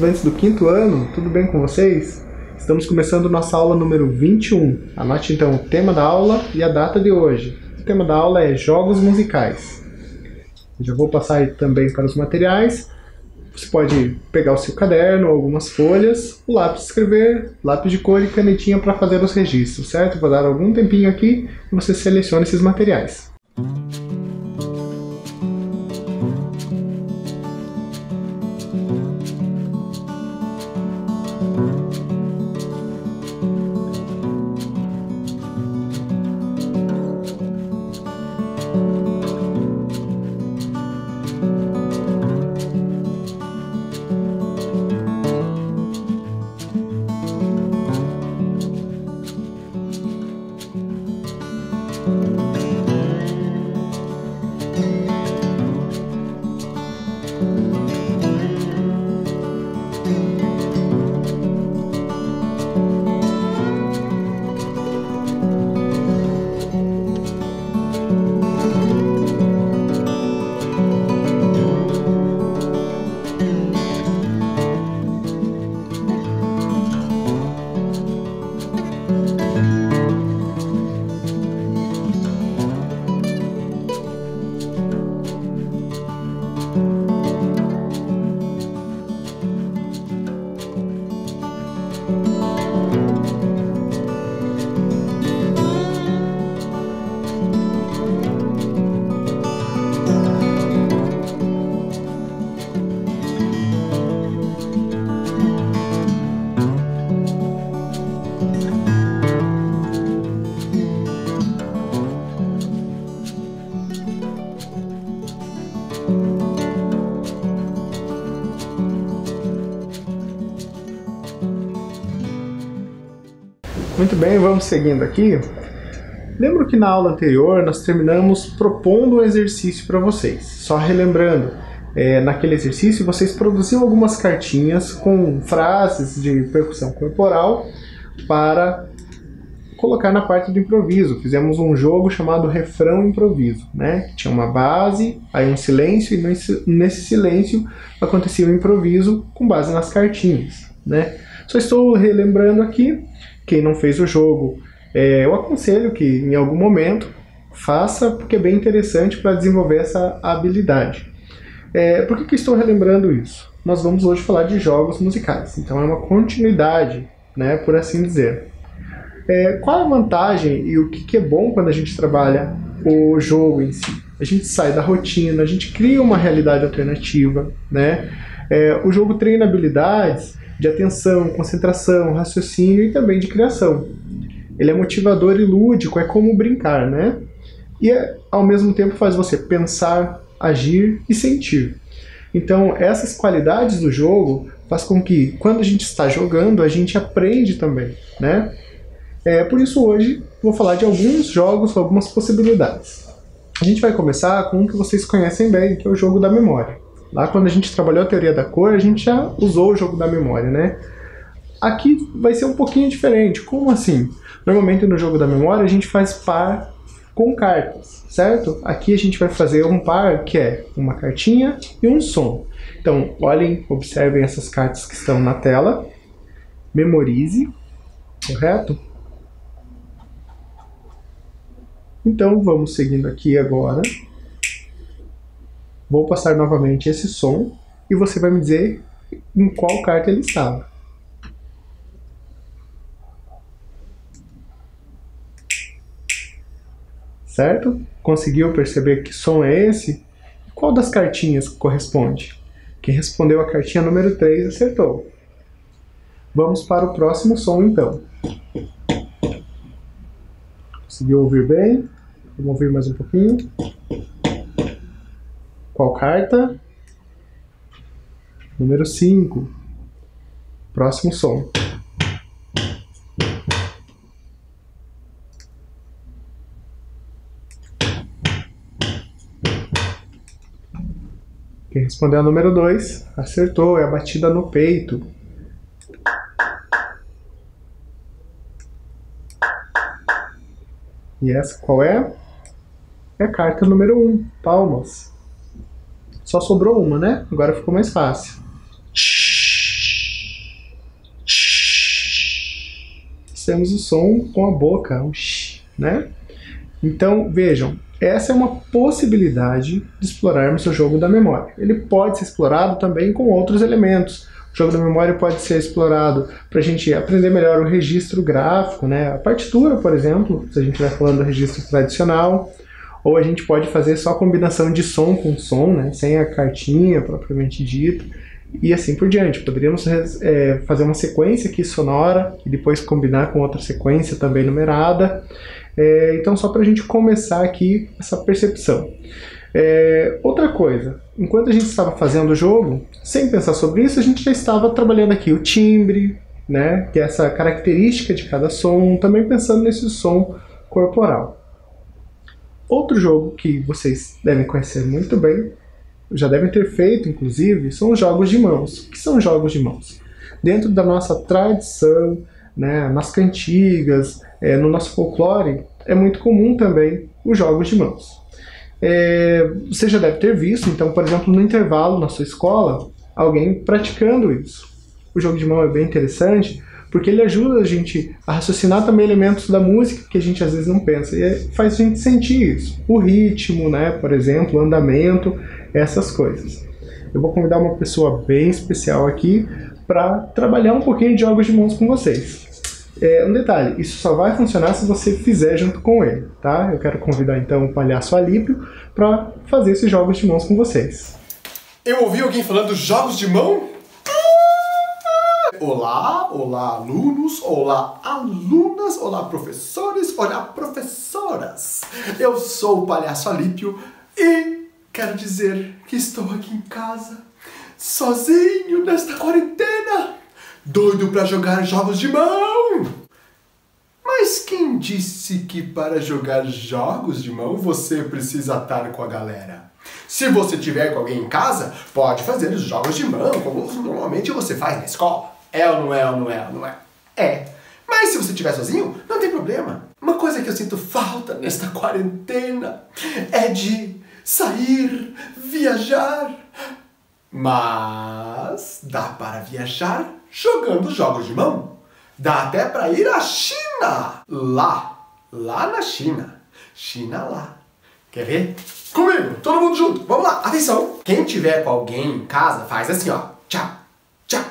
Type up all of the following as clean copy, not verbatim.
estudantes do 5º ano, tudo bem com vocês? Estamos começando nossa aula número 21. Anote então o tema da aula e a data de hoje. O tema da aula é jogos musicais. Já vou passar aí também para os materiais. Você pode pegar o seu caderno, algumas folhas, o lápis de escrever, lápis de cor e canetinha para fazer os registros, certo? Vou dar algum tempinho aqui e você seleciona esses materiais. Muito bem, vamos seguindo aqui. Lembro que na aula anterior nós terminamos propondo um exercício para vocês. Só relembrando, naquele exercício vocês produziam algumas cartinhas com frases de percussão corporal para colocar na parte do improviso. Fizemos um jogo chamado refrão improviso, né? Tinha uma base, aí um silêncio, e nesse silêncio acontecia o improviso com base nas cartinhas, né? Só estou relembrando aqui. Quem não fez o jogo, eu aconselho que em algum momento faça, porque é bem interessante para desenvolver essa habilidade. Por que estou relembrando isso? Nós vamos hoje falar de jogos musicais, então é uma continuidade, né, por assim dizer. Qual a vantagem e o que é bom quando a gente trabalha o jogo em si? A gente sai da rotina, a gente cria uma realidade alternativa, né? O jogo treina habilidades de atenção, concentração, raciocínio e também de criação. Ele é motivador e lúdico, é como brincar, né? E ao mesmo tempo faz você pensar, agir e sentir. Então essas qualidades do jogo faz com que quando a gente está jogando a gente aprende também, né? Por isso hoje vou falar de alguns jogos, algumas possibilidades. A gente vai começar com um que vocês conhecem bem, que é o jogo da memória. Lá quando a gente trabalhou a teoria da cor, a gente já usou o jogo da memória, né? Aqui vai ser um pouquinho diferente. Como assim? Normalmente no jogo da memória a gente faz par com cartas, certo? Aqui a gente vai fazer um par que é uma cartinha e um som. Então, olhem, observem essas cartas que estão na tela. Memorize, correto? Então vamos seguindo aqui agora. Vou passar novamente esse som e você vai me dizer em qual carta ele estava. Certo? Conseguiu perceber que som é esse? E qual das cartinhas corresponde? Quem respondeu a cartinha número 3 acertou. Vamos para o próximo som então. Conseguiu ouvir bem? Vamos ouvir mais um pouquinho. Qual carta? Número 5. Próximo som. Quem respondeu a número 2 acertou, é a batida no peito. E essa qual é? É a carta número 1, palmas. Só sobrou uma, né? Agora ficou mais fácil. temos o som com a boca, um sh, né? Então, vejam, essa é uma possibilidade de explorarmos o jogo da memória. Ele pode ser explorado também com outros elementos. O jogo da memória pode ser explorado para a gente aprender melhor o registro gráfico, né? A partitura, por exemplo, se a gente estiver falando do registro tradicional. Ou a gente pode fazer só combinação de som com som, né? Sem a cartinha propriamente dita. E assim por diante. Poderíamos fazer uma sequência aqui sonora e depois combinar com outra sequência também numerada. Então, só para a gente começar aqui essa percepção. Outra coisa, enquanto a gente estava fazendo o jogo, sem pensar sobre isso, a gente já estava trabalhando aqui o timbre, né, que é essa característica de cada som, também pensando nesse som corporal. Outro jogo que vocês devem conhecer muito bem, já devem ter feito inclusive, são os jogos de mãos. O que são jogos de mãos? Dentro da nossa tradição, né, nas cantigas, no nosso folclore, é muito comum também os jogos de mãos. Você já deve ter visto, então, por exemplo, no intervalo na sua escola, alguém praticando isso. O jogo de mão é bem interessante, porque ele ajuda a gente a raciocinar também elementos da música que a gente às vezes não pensa, e faz a gente sentir isso. O ritmo, né, por exemplo, o andamento, essas coisas. Eu vou convidar uma pessoa bem especial aqui para trabalhar um pouquinho de jogos de mãos com vocês. Um detalhe, isso só vai funcionar se você fizer junto com ele, tá? Eu quero convidar então o palhaço Alípio para fazer esses jogos de mãos com vocês. Eu ouvi alguém falando jogos de mão? Olá, olá alunos, olá alunas, olá professores, olá professoras. Eu sou o palhaço Alípio e quero dizer que estou aqui em casa, sozinho nesta quarentena, doido para jogar jogos de mão. Mas quem disse que para jogar jogos de mão você precisa estar com a galera? Se você tiver com alguém em casa, pode fazer os jogos de mão, como normalmente você faz na escola. É ou não é, ou não é, ou não é? É. Mas se você estiver sozinho, não tem problema. Uma coisa que eu sinto falta nesta quarentena é de sair, viajar. Mas dá para viajar jogando jogos de mão. Dá até para ir à China. Lá na China. China lá. Quer ver? Comigo, todo mundo junto. Vamos lá, atenção. Quem tiver com alguém em casa, faz assim, ó. Tchau, tchau.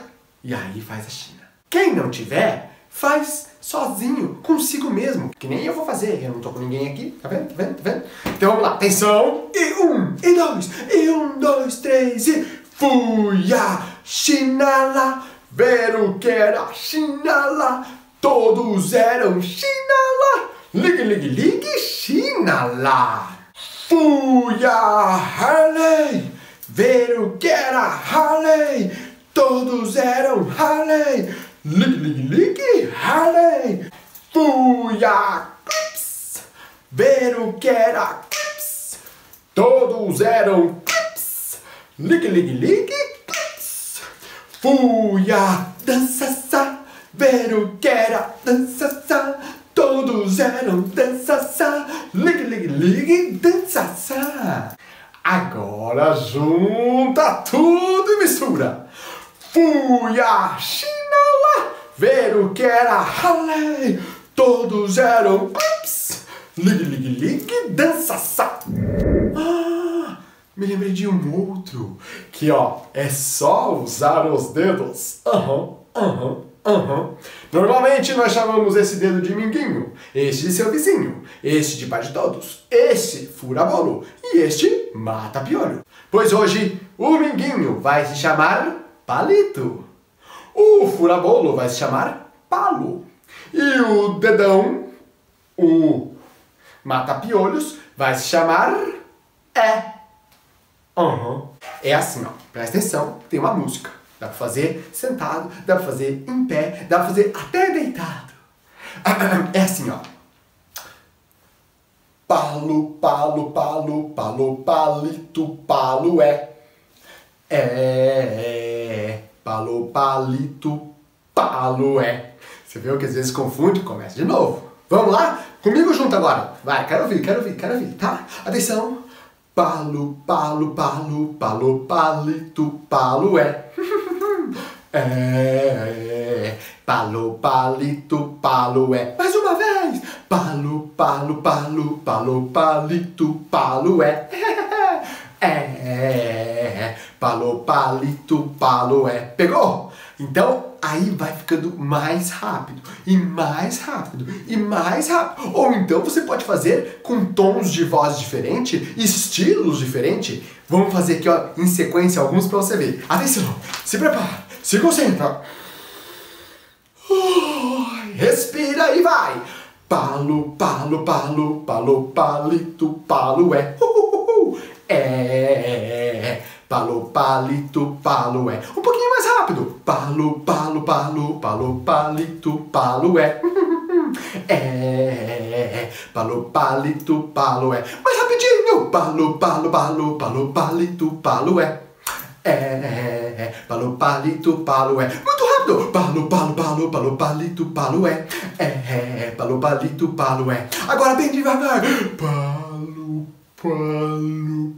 E aí faz a China. Quem não tiver, faz sozinho, consigo mesmo. Que nem eu vou fazer, eu não tô com ninguém aqui. Tá vendo? Tá vendo? Tá vendo? Então vamos lá, atenção. E um, dois, três e... Fui à China lá, ver o que era China lá. Todos eram China lá. Ligue, ligue, ligue, China lá. Fui a Harley, ver o que era Harley. Todos eram Harley. Ligue, ligue, ligue, Harley. Fui a Clips, ver o que era Clips. Todos eram Clips. Ligue, ligue, ligue, Clips. Fui a Dança-sa, ver o que era Dança-sa. Todos eram Dança-sa. Ligue, ligue, ligue, Dança-sa. Agora junta tudo e mistura. Fui à China lá, ver o que era Harley. Todos eram Clips. Ligue, ligue, ligue, Dança-sa. Me lembrei de um outro, que ó, é só usar os dedos. Normalmente nós chamamos esse dedo de minguinho, este de seu vizinho, este de pai de todos, este fura-bolo e este mata-piolho. Pois hoje o minguinho vai se chamar palito, o fura-bolo vai se chamar palo e o dedão, o mata-piolhos, vai se chamar É assim, ó, presta atenção, tem uma música. Dá pra fazer sentado, dá pra fazer em pé, dá pra fazer até deitado. É assim, ó. Palo, palo, palo, palo, palito, palo palo, palito, palo Você viu que às vezes confunde? Começa de novo. Vamos lá? Comigo junto agora. Vai, quero ouvir, tá? Atenção. Palo, palo, palo, palo, palito, palo Palo, palito, palo é. Mais uma vez. Palo, palo, palo, palo, palito, palo é. É. Palo, palito, palo é. Pegou? Então, aí vai ficando mais rápido, e mais rápido, e mais rápido. Ou então você pode fazer com tons de voz diferentes, estilos diferentes. Vamos fazer aqui, ó, em sequência alguns para você ver. Atenção, se prepara, se concentra. Respira e vai. Palo, palo, palo, palo, palito, palo é. É. Palo, palito, palo é. Um pouquinho mais rápido. Palo, palo, palo, palo, palito, palo é. É. Palo, palito, palo é. Mais rapidinho. Palo, palo, palo, palo, palito, palo é. É. Palo, palito, palo é. Muito rápido. Palo, palo, palo, palo, palito, palo é. É. Palo, palito, palo é. Agora bem devagar. Palo, palo,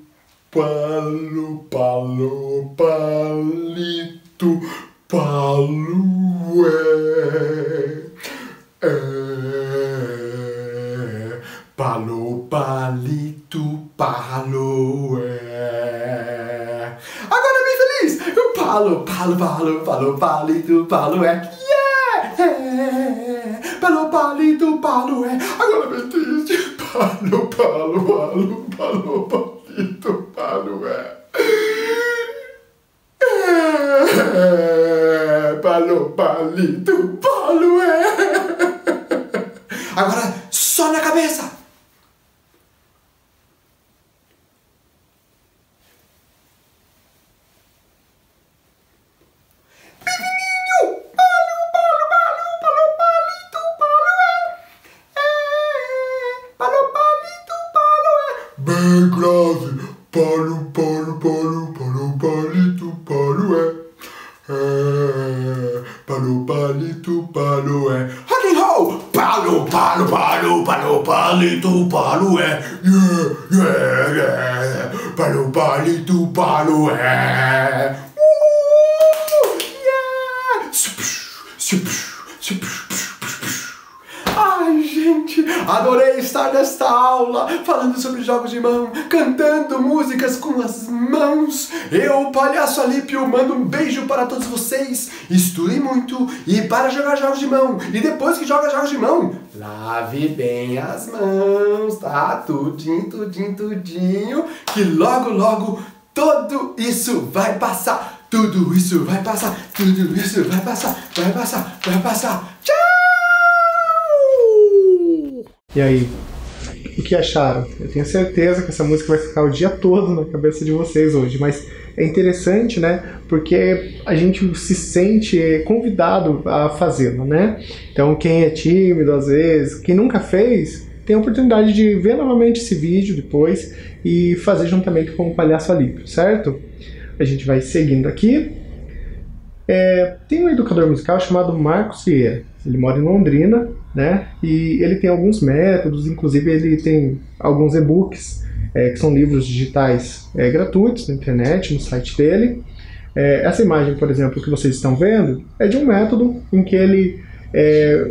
palo, palo, palito, palo é. É. Palo, palito, palo é. Agora bem feliz. Palo, palo, palo, palo, palito, palo é. Yeah! É. Palo, palito, palo é. Agora bem triste. Palo, palo, palo, palo, palito, palo é. É. Palo, palito, palo é. Agora só na cabeça. Bem grave, palo, palo, palo, palo, palito, palo é. É. Palo, palito, palo é. Rock and roll! Palo, palo, palo, palo, palito, palo é. Yeah, yeah, yeah. Palo, palito, palo é. Yeah! Ai, gente, adorei estar nesta aula, falando sobre jogos de mão, cantando músicas com as mãos. Eu, Palhaço Alípio, mando um beijo para todos vocês. Estudem muito e para jogar jogos de mão. E depois que joga jogos de mão, lave bem as mãos, tá? Tudinho, tudinho, tudinho, que logo, logo tudo isso vai passar. Tudo isso vai passar, tudo isso vai passar, vai passar, vai passar. Tchau! E aí, o que acharam? Eu tenho certeza que essa música vai ficar o dia todo na cabeça de vocês hoje, mas é interessante, né? Porque a gente se sente convidado a fazê-lo, né? Então, quem é tímido, às vezes, quem nunca fez, tem a oportunidade de ver novamente esse vídeo depois e fazer juntamente com o Palhaço Alípio, certo? A gente vai seguindo aqui. Tem um educador musical chamado Marcos Vieira. Ele mora em Londrina, né? E ele tem alguns métodos, inclusive ele tem alguns e-books, que são livros digitais gratuitos na internet, no site dele. Essa imagem, por exemplo, que vocês estão vendo, é de um método em que ele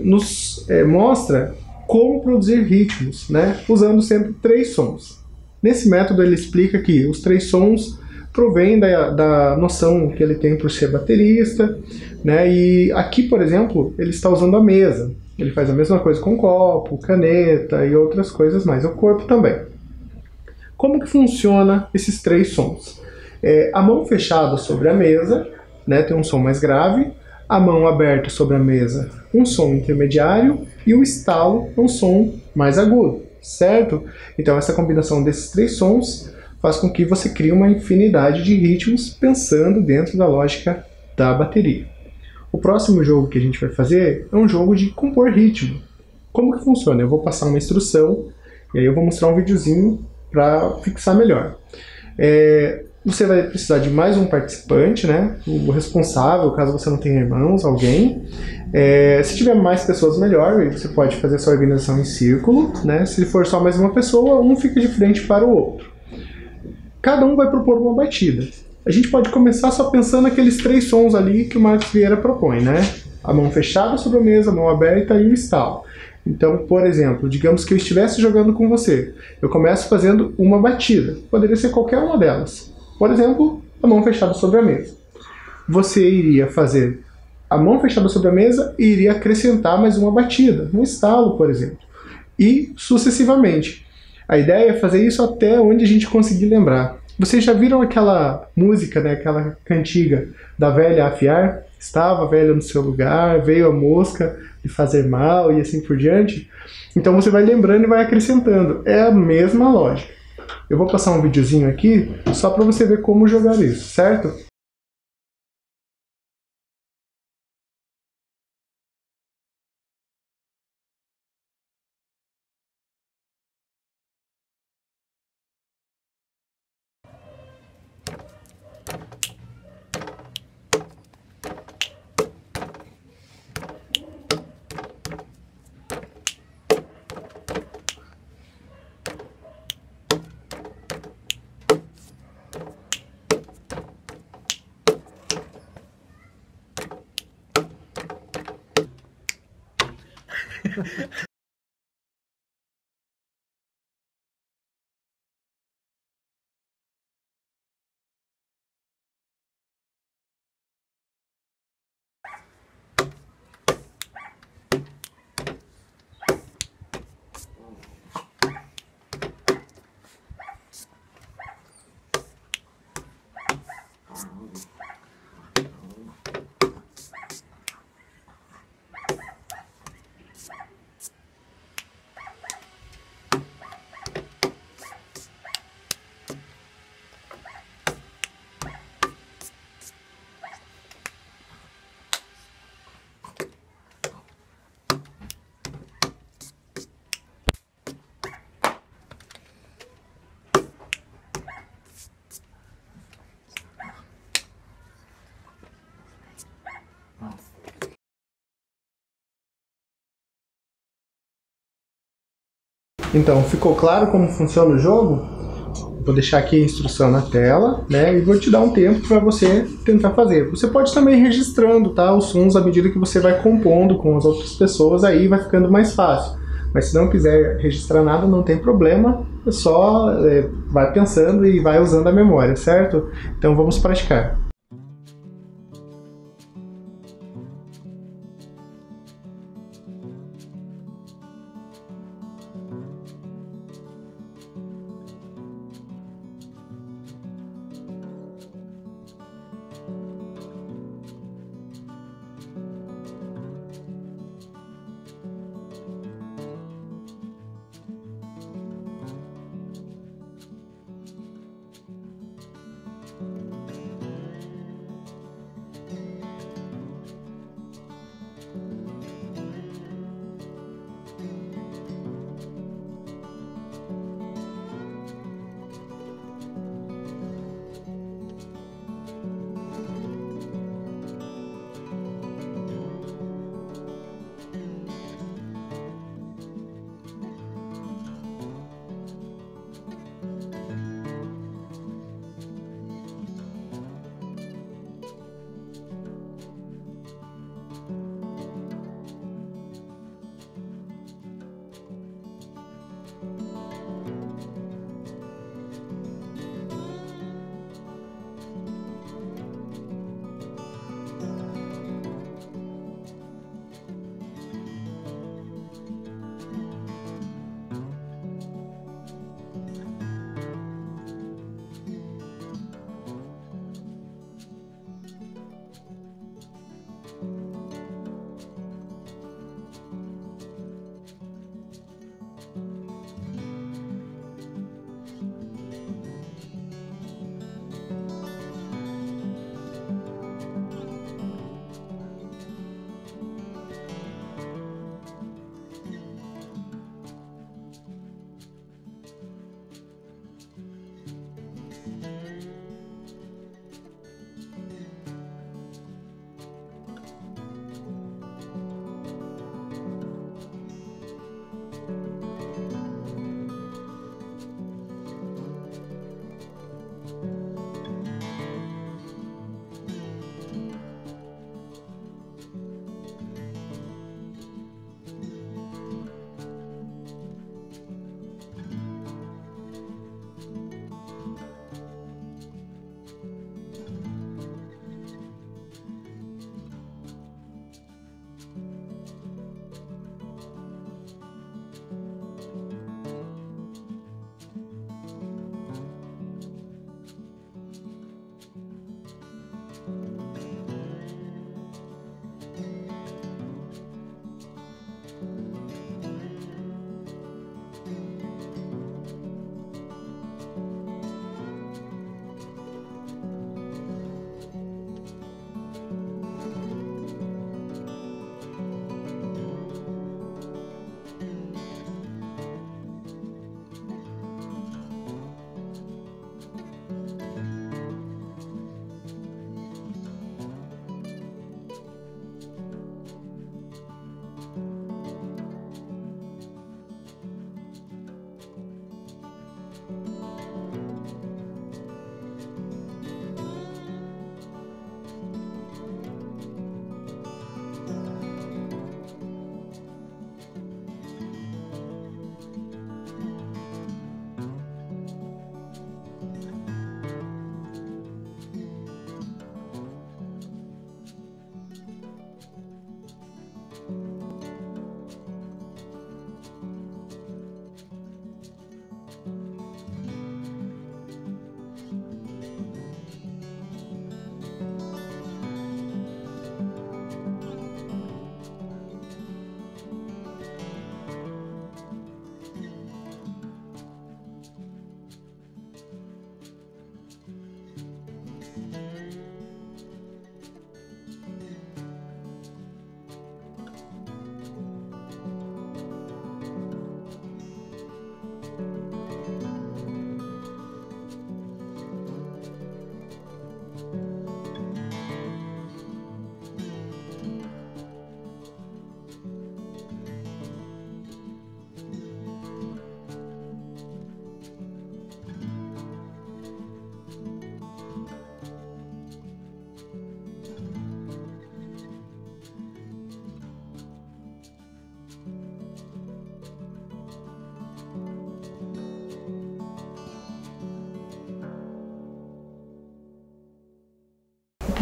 nos mostra como produzir ritmos, né? Usando sempre 3 sons. Nesse método ele explica que os 3 sons provém da noção que ele tem por ser baterista, né? E aqui, por exemplo, ele está usando a mesa. Ele faz a mesma coisa com copo, caneta e outras coisas mais, o corpo também. Como que funciona esses 3 sons? A mão fechada sobre a mesa, né, tem um som mais grave, a mão aberta sobre a mesa, um som intermediário, e o estalo, um som mais agudo, certo? Então essa combinação desses 3 sons faz com que você crie uma infinidade de ritmos pensando dentro da lógica da bateria. O próximo jogo que a gente vai fazer é um jogo de compor ritmo. Como que funciona? Eu vou passar uma instrução e aí eu vou mostrar um videozinho para fixar melhor. Você vai precisar de mais um participante, né? O responsável, caso você não tenha irmãos, alguém. Se tiver mais pessoas, melhor. Você pode fazer essa organização em círculo, né? Se for só mais uma pessoa, um fica de frente para o outro. Cada um vai propor uma batida. A gente pode começar só pensando naqueles 3 sons ali que o Marcos Vieira propõe, né? a mão fechada sobre a mesa, a mão aberta e o estalo. Então, por exemplo, digamos que eu estivesse jogando com você. Eu começo fazendo uma batida. Poderia ser qualquer uma delas. Por exemplo, a mão fechada sobre a mesa. Você iria fazer a mão fechada sobre a mesa e iria acrescentar mais uma batida, um estalo, por exemplo. E sucessivamente. A ideia é fazer isso até onde a gente conseguir lembrar. Vocês já viram aquela música, né, aquela cantiga da velha a afiar? Estava a velha no seu lugar, veio a mosca lhe fazer mal e assim por diante. Então você vai lembrando e vai acrescentando. É a mesma lógica. Eu vou passar um videozinho aqui só para você ver como jogar isso, certo? Então, ficou claro como funciona o jogo? Vou deixar aqui a instrução na tela, né? E vou te dar um tempo para você tentar fazer. Você pode também ir registrando, tá, os sons à medida que você vai compondo com as outras pessoas, aí vai ficando mais fácil. Mas se não quiser registrar nada, não tem problema, é só vai pensando e vai usando a memória, certo? Então vamos praticar.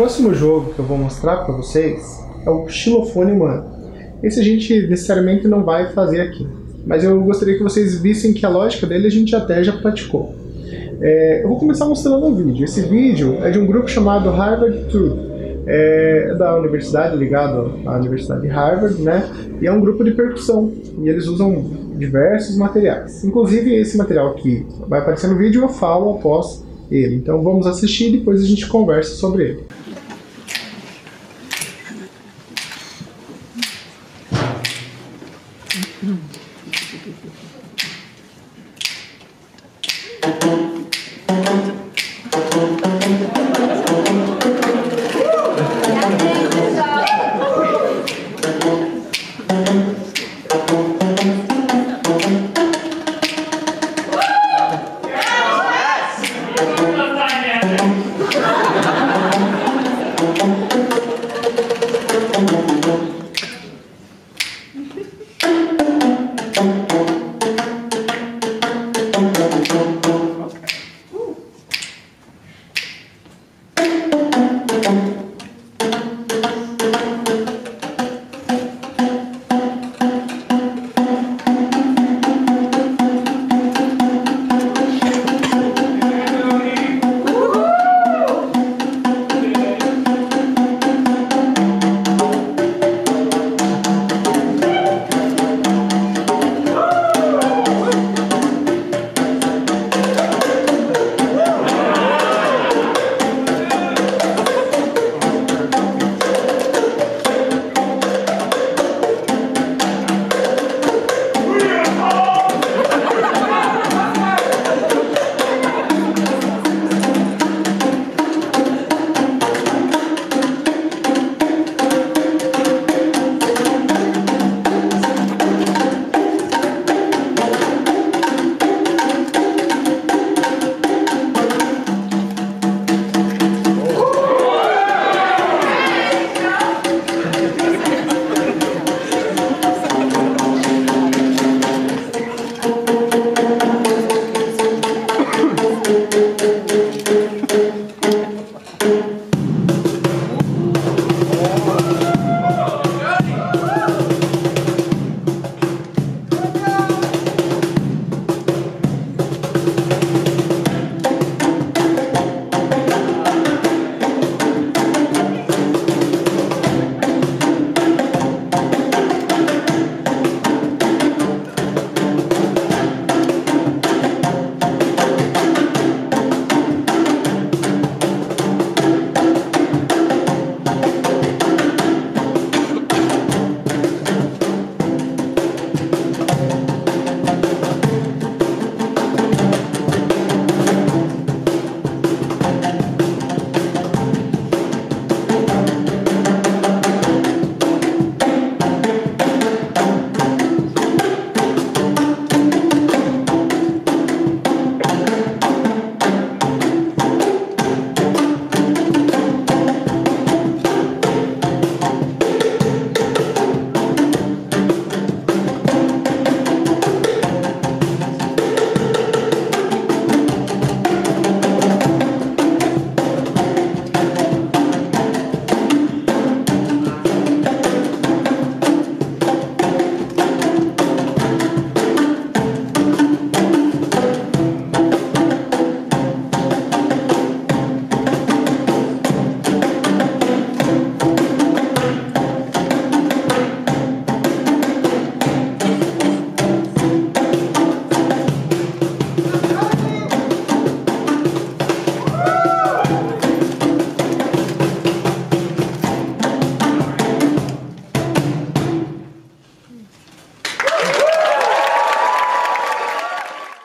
próximo jogo que eu vou mostrar para vocês é o xilofone humano. Esse a gente necessariamente não vai fazer aqui, mas eu gostaria que vocês vissem que a lógica dele a gente até já praticou. Eu vou começar mostrando um vídeo. Esse vídeo é de um grupo chamado Harvard Truth. É da universidade, ligado à Universidade de Harvard, né? E é um grupo de percussão, e eles usam diversos materiais. Inclusive esse material que vai aparecer no vídeo eu falo após ele. Então vamos assistir e depois a gente conversa sobre ele.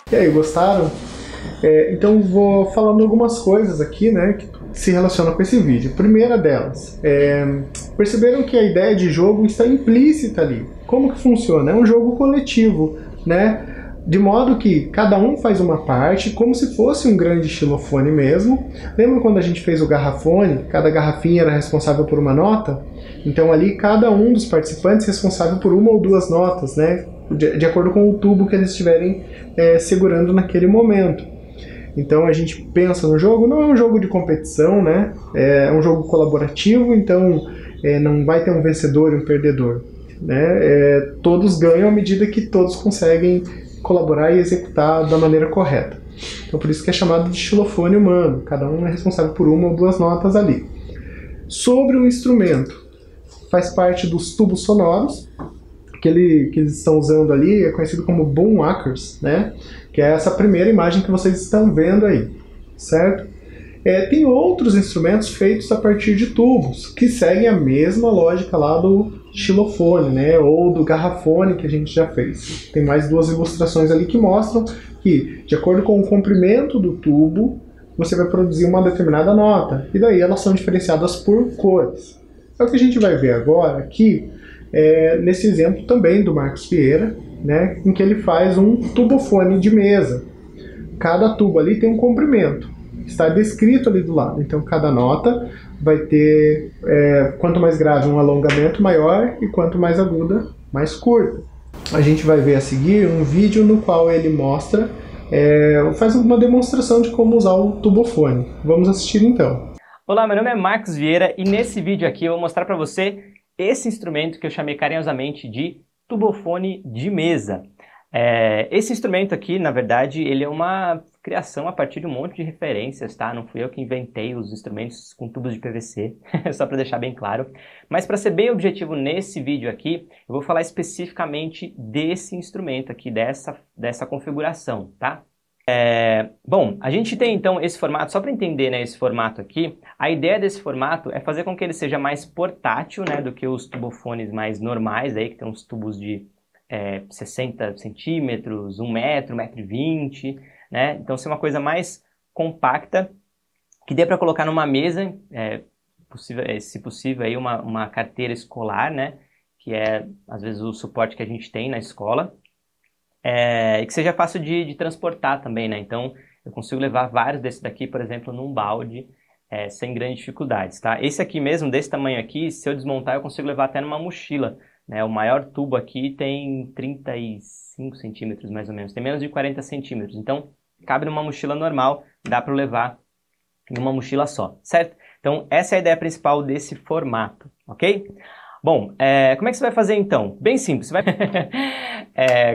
E aí, gostaram? Então vou falando algumas coisas aqui, né, que se relacionam com esse vídeo. Primeira delas, perceberam que a ideia de jogo está implícita ali. Como que funciona? É um jogo coletivo, né? De modo que cada um faz uma parte, como se fosse um grande xilofone mesmo. Lembra quando a gente fez o garrafone? Cada garrafinha era responsável por uma nota? Então ali cada um dos participantes é responsável por uma ou duas notas, né? De acordo com o tubo que eles estiverem segurando naquele momento. Então a gente pensa no jogo, não é um jogo de competição, né? É um jogo colaborativo, então não vai ter um vencedor e um perdedor, né? Todos ganham à medida que todos conseguem colaborar e executar da maneira correta. Então por isso que é chamado de xilofone humano, cada um é responsável por uma ou duas notas ali. Sobre o instrumento, faz parte dos tubos sonoros, que eles estão usando ali, é conhecido como boomwhackers, né? Que é essa primeira imagem que vocês estão vendo aí, certo? Tem outros instrumentos feitos a partir de tubos, que seguem a mesma lógica lá do xilofone, né? Ou do garrafone que a gente já fez. Tem mais duas ilustrações ali que mostram que, de acordo com o comprimento do tubo, você vai produzir uma determinada nota, e daí elas são diferenciadas por cores. É o que a gente vai ver agora aqui, nesse exemplo também do Marcos Vieira, né, em que ele faz um tubofone de mesa. Cada tubo ali tem um comprimento, está descrito ali do lado, então cada nota vai ter, quanto mais grave um alongamento maior e quanto mais aguda, mais curta. A gente vai ver a seguir um vídeo no qual ele mostra, faz uma demonstração de como usar o tubofone. Vamos assistir então. Olá, meu nome é Marcos Vieira e nesse vídeo aqui eu vou mostrar para você esse instrumento que eu chamei carinhosamente de tubofone de mesa. Esse instrumento aqui, na verdade, ele é uma criação a partir de um monte de referências, tá? Não fui eu que inventei os instrumentos com tubos de PVC, só para deixar bem claro. Mas para ser bem objetivo nesse vídeo aqui, eu vou falar especificamente desse instrumento aqui, dessa configuração, tá? Bom, a gente tem então esse formato, só para entender, né, esse formato aqui, a ideia desse formato é fazer com que ele seja mais portátil, né, do que os tubofones mais normais, aí, que tem uns tubos de 60 centímetros, 1 metro, 1,20 m, né, então ser uma coisa mais compacta, que dê para colocar numa mesa, se possível, aí uma carteira escolar, né, que é às vezes o suporte que a gente tem na escola. E que seja fácil de transportar também, né? Então, eu consigo levar vários desses daqui, por exemplo, num balde, sem grandes dificuldades, tá? Esse aqui mesmo, desse tamanho aqui, se eu desmontar, eu consigo levar até numa mochila, né? O maior tubo aqui tem 35 centímetros, mais ou menos. Tem menos de 40 centímetros. Então, cabe numa mochila normal, dá para levar em uma mochila só, certo? Então, essa é a ideia principal desse formato, ok? Bom, como é que você vai fazer então? Bem simples, você vai...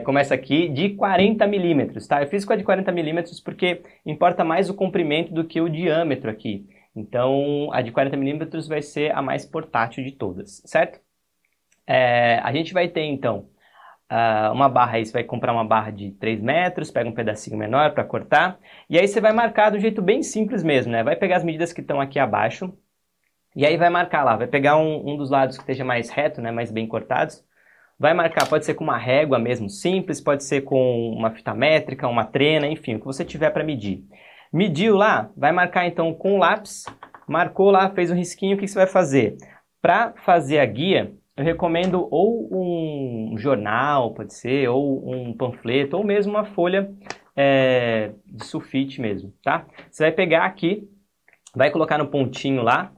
começa aqui de 40 milímetros, tá? Eu fiz com a de 40 milímetros porque importa mais o comprimento do que o diâmetro aqui. Então, a de 40 milímetros vai ser a mais portátil de todas, certo? A gente vai ter então uma barra aí, você vai comprar uma barra de 3 metros, pega um pedacinho menor para cortar, e aí você vai marcar do jeito bem simples mesmo, né? Vai pegar as medidas que estão aqui abaixo, e aí vai marcar lá, vai pegar um dos lados que esteja mais reto, né, mais bem cortados, vai marcar, pode ser com uma régua mesmo simples, pode ser com uma fita métrica, uma trena, enfim, o que você tiver para medir. Mediu lá, vai marcar então com o lápis, marcou lá, fez um risquinho, o que você vai fazer? Para fazer a guia, eu recomendo ou um jornal, pode ser, ou um panfleto, ou mesmo uma folha de sulfite mesmo, tá? Você vai pegar aqui, vai colocar no pontinho lá,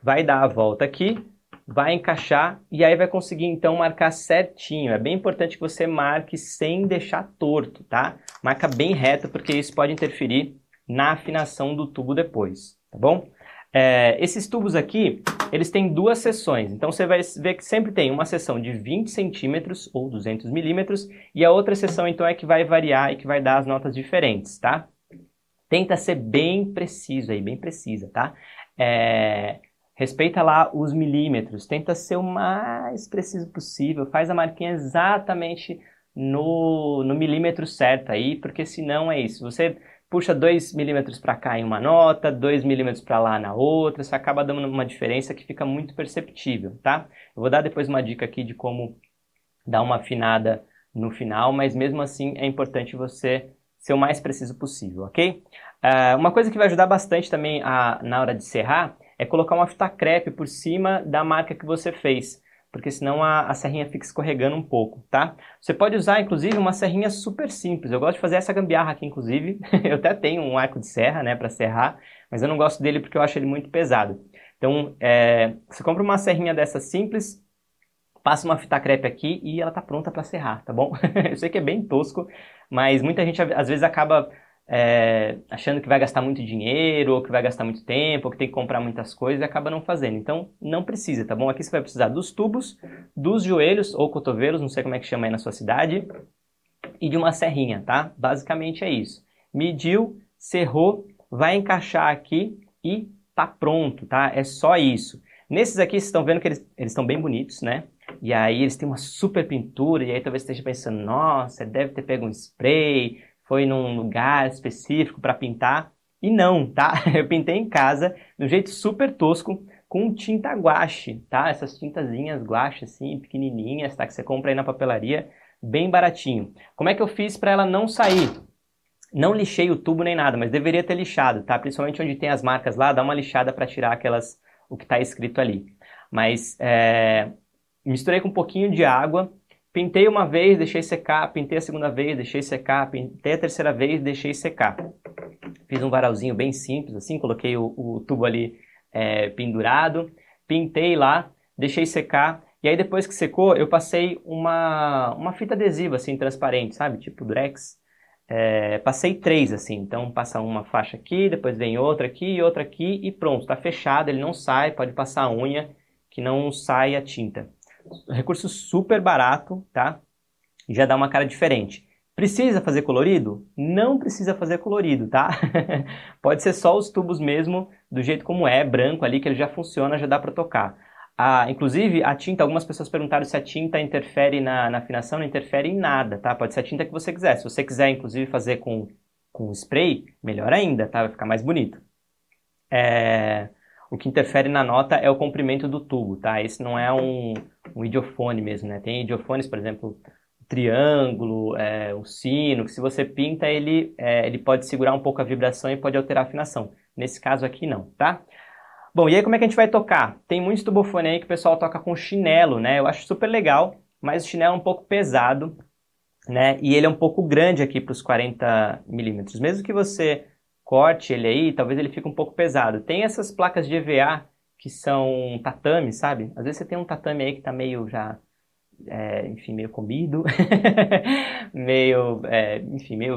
vai dar a volta aqui, vai encaixar e aí vai conseguir então marcar certinho. É bem importante que você marque sem deixar torto, tá? Marca bem reto porque isso pode interferir na afinação do tubo depois, tá bom? Esses tubos aqui, eles têm duas seções. Então você vai ver que sempre tem uma seção de 20 centímetros ou 200 milímetros e a outra seção então é que vai variar e que vai dar as notas diferentes, tá? Tenta ser bem preciso aí, bem precisa, tá? Respeita lá os milímetros, tenta ser o mais preciso possível, faz a marquinha exatamente no milímetro certo aí, porque senão é isso, você puxa 2 milímetros para cá em uma nota, 2 milímetros para lá na outra, você acaba dando uma diferença que fica muito perceptível, tá? Eu vou dar depois uma dica aqui de como dar uma afinada no final, mas mesmo assim é importante você ser o mais preciso possível, ok? Uma coisa que vai ajudar bastante também na hora de serrar é colocar uma fita crepe por cima da marca que você fez, porque senão a serrinha fica escorregando um pouco, tá? Você pode usar, inclusive, uma serrinha super simples. Eu gosto de fazer essa gambiarra aqui, inclusive. Eu até tenho um arco de serra, né, para serrar, mas eu não gosto dele porque eu acho ele muito pesado. Então, você compra uma serrinha dessa simples, passa uma fita crepe aqui e ela tá pronta para serrar, tá bom? Eu sei que é bem tosco, mas muita gente às vezes acaba achando que vai gastar muito dinheiro, ou que vai gastar muito tempo, ou que tem que comprar muitas coisas e acaba não fazendo. Então, não precisa, tá bom? Aqui você vai precisar dos tubos, dos joelhos ou cotovelos, não sei como é que chama aí na sua cidade, e de uma serrinha, tá? Basicamente é isso. Mediu, serrou, vai encaixar aqui e tá pronto, tá? É só isso. Nesses aqui, vocês estão vendo que eles estão bem bonitos, né? E aí eles têm uma super pintura, e aí talvez você esteja pensando, nossa, deve ter pego um spray, foi num lugar específico para pintar. E não, tá? Eu pintei em casa, de um jeito super tosco, com tinta guache, tá? Essas tintazinhas guache, assim, pequenininhas, tá? Que você compra aí na papelaria, bem baratinho. Como é que eu fiz para ela não sair? Não lixei o tubo nem nada, mas deveria ter lixado, tá? Principalmente onde tem as marcas lá, dá uma lixada para tirar o que está escrito ali. Mas misturei com um pouquinho de água, pintei uma vez, deixei secar, pintei a segunda vez, deixei secar, pintei a terceira vez, deixei secar. Fiz um varalzinho bem simples, assim, coloquei o tubo ali pendurado, pintei lá, deixei secar, e aí depois que secou, eu passei uma fita adesiva, assim, transparente, sabe? Tipo Durex. Passei 3, assim, então passa uma faixa aqui, depois vem outra aqui e pronto, tá fechado, ele não sai, pode passar a unha, que não sai a tinta. Recurso super barato, tá? E já dá uma cara diferente. Precisa fazer colorido? Não precisa fazer colorido, tá? Pode ser só os tubos mesmo, do jeito como é, branco ali, que ele já funciona, já dá pra tocar. Inclusive, a tinta, algumas pessoas perguntaram se a tinta interfere na afinação, não interfere em nada, tá? Pode ser a tinta que você quiser. Se você quiser, inclusive, fazer com spray, melhor ainda, tá? Vai ficar mais bonito. O que interfere na nota é o comprimento do tubo, tá? Esse não é um idiofone mesmo, né? Tem idiofones, por exemplo, o triângulo, o sino, que se você pinta, ele pode segurar um pouco a vibração e pode alterar a afinação. Nesse caso aqui, não, tá? Bom, e aí como é que a gente vai tocar? Tem muitos tubofones aí que o pessoal toca com chinelo, né? Eu acho super legal, mas o chinelo é um pouco pesado, né? E ele é um pouco grande aqui para os 40 milímetros. Mesmo que você corte ele aí, talvez ele fique um pouco pesado. Tem essas placas de EVA que são tatame, sabe? Às vezes você tem um tatame aí que tá meio já, enfim, meio comido, meio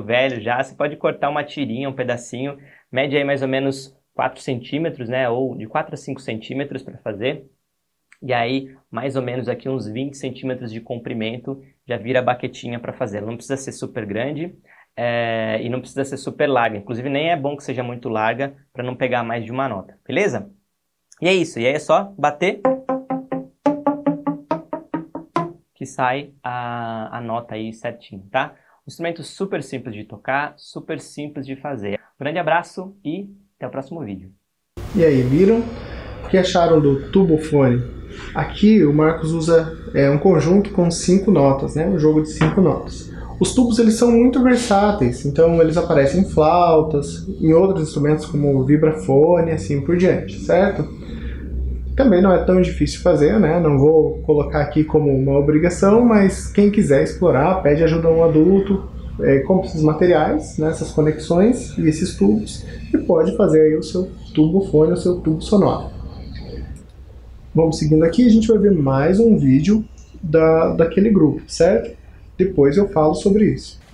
velho já. Você pode cortar uma tirinha, um pedacinho, mede aí mais ou menos 4 centímetros, né, ou de 4 a 5 centímetros para fazer, e aí mais ou menos aqui uns 20 centímetros de comprimento já vira a baquetinha para fazer. Ela não precisa ser super grande e não precisa ser super larga, inclusive nem é bom que seja muito larga para não pegar mais de uma nota, beleza? E é isso, e aí é só bater que sai a nota aí certinho, tá? Um instrumento super simples de tocar, super simples de fazer. Um grande abraço e até o próximo vídeo. E aí, viram? O que acharam do tubofone? Aqui o Marcos usa um conjunto com 5 notas, né? Um jogo de 5 notas. Os tubos eles são muito versáteis, então eles aparecem em flautas, em outros instrumentos como o vibrafone e assim por diante, certo? Também não é tão difícil fazer, né? Não vou colocar aqui como uma obrigação, mas quem quiser explorar, pede ajuda a um adulto, compra esses materiais, né, essas conexões e esses tubos e pode fazer aí o seu tubofone, o seu tubo sonoro. Vamos seguindo aqui, a gente vai ver mais um vídeo daquele grupo, certo? Depois eu falo sobre isso.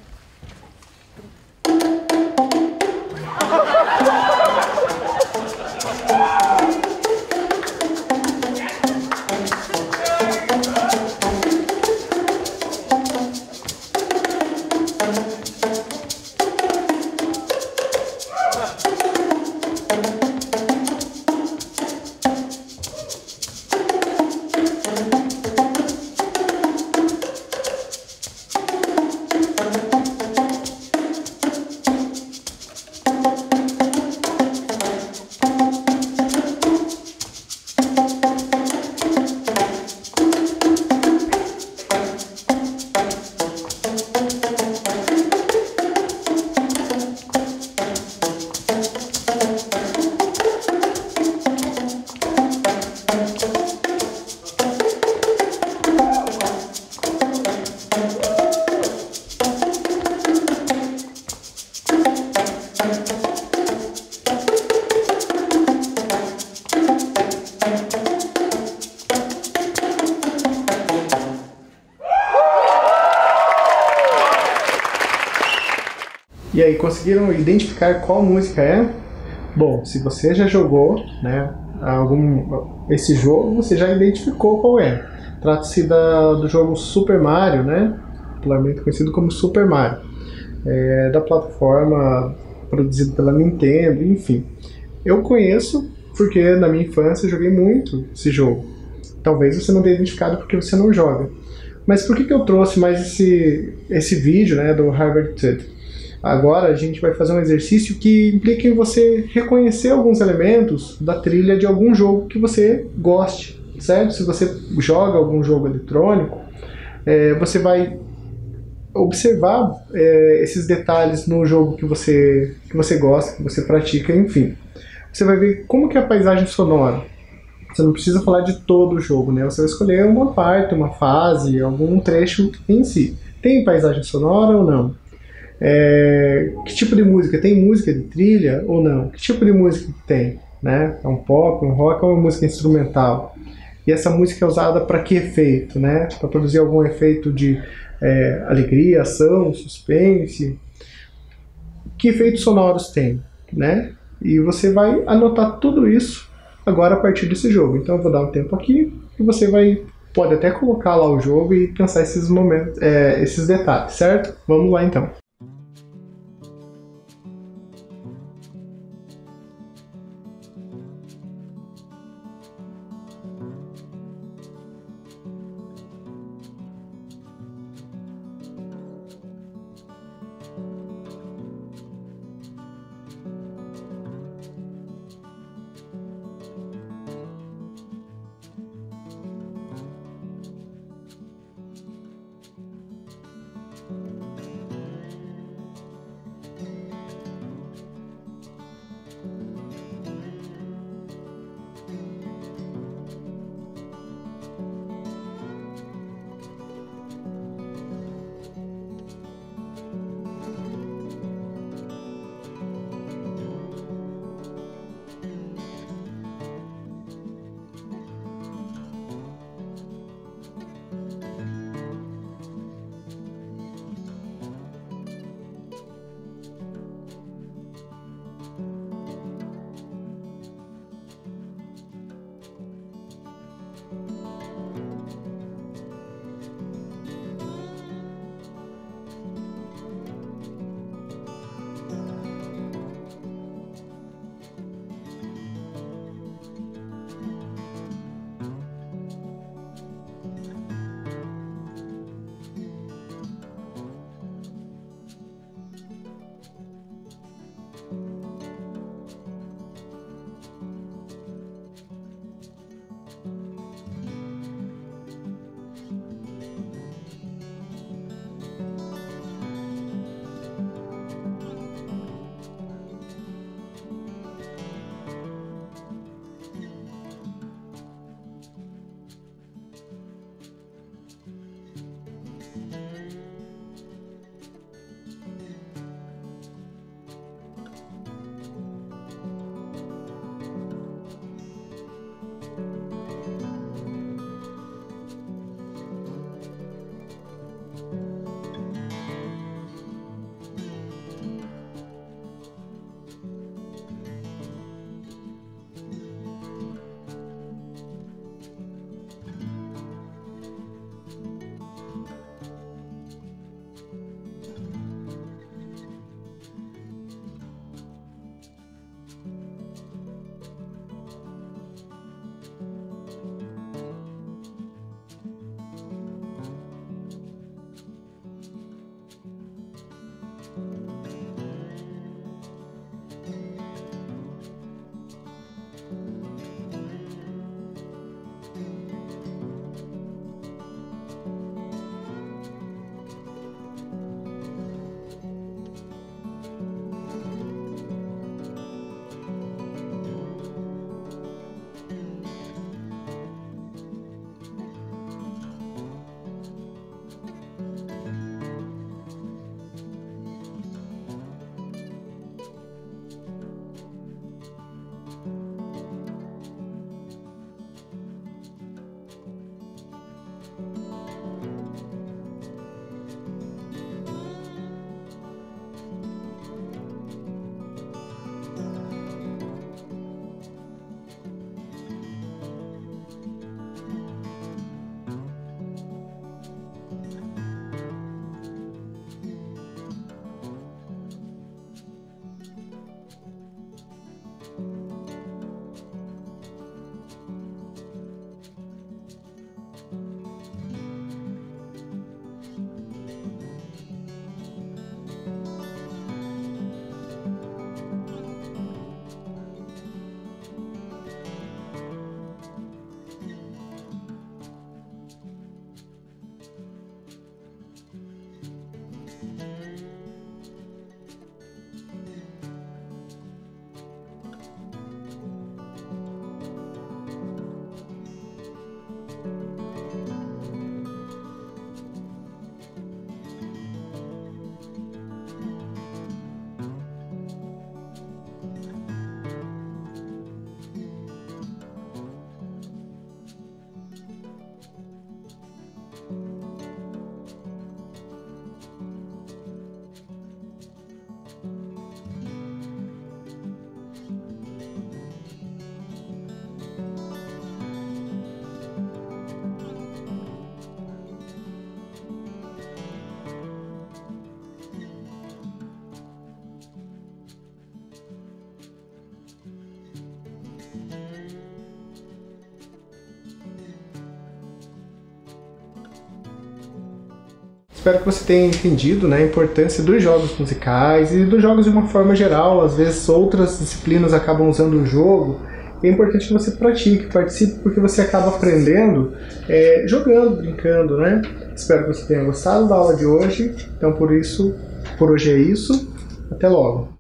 E aí, conseguiram identificar qual música é? Bom, se você já jogou, né, esse jogo, você já identificou qual é. Trata-se do jogo Super Mario, né, popularmente conhecido como Super Mario, da plataforma produzido pela Nintendo, enfim. Eu conheço porque na minha infância eu joguei muito esse jogo. Talvez você não tenha identificado porque você não joga. Mas por que eu trouxe mais esse vídeo, né, do Harvard Tud? Agora a gente vai fazer um exercício que implica em você reconhecer alguns elementos da trilha de algum jogo que você goste, certo? Se você joga algum jogo eletrônico, você vai observar esses detalhes no jogo que você gosta, que você pratica, enfim. Você vai ver como que é a paisagem sonora. Você não precisa falar de todo o jogo, né? Você vai escolher uma parte, uma fase, algum trecho em si. Tem paisagem sonora ou não? Que tipo de música? Tem música de trilha ou não? Que tipo de música que tem? Né? É um pop, um rock ou uma música instrumental? E essa música é usada para que efeito? Né? Para produzir algum efeito de alegria, ação, suspense? Que efeitos sonoros tem? Né? E você vai anotar tudo isso agora a partir desse jogo. Então eu vou dar um tempo aqui e você pode até colocar lá o jogo e pensar esses momentos, esses detalhes, certo? Vamos lá então. Espero que você tenha entendido, né, a importância dos jogos musicais e dos jogos de uma forma geral. Às vezes outras disciplinas acabam usando o jogo. É importante que você pratique, participe, porque você acaba aprendendo jogando, brincando, né? Espero que você tenha gostado da aula de hoje. Então por hoje é isso. Até logo!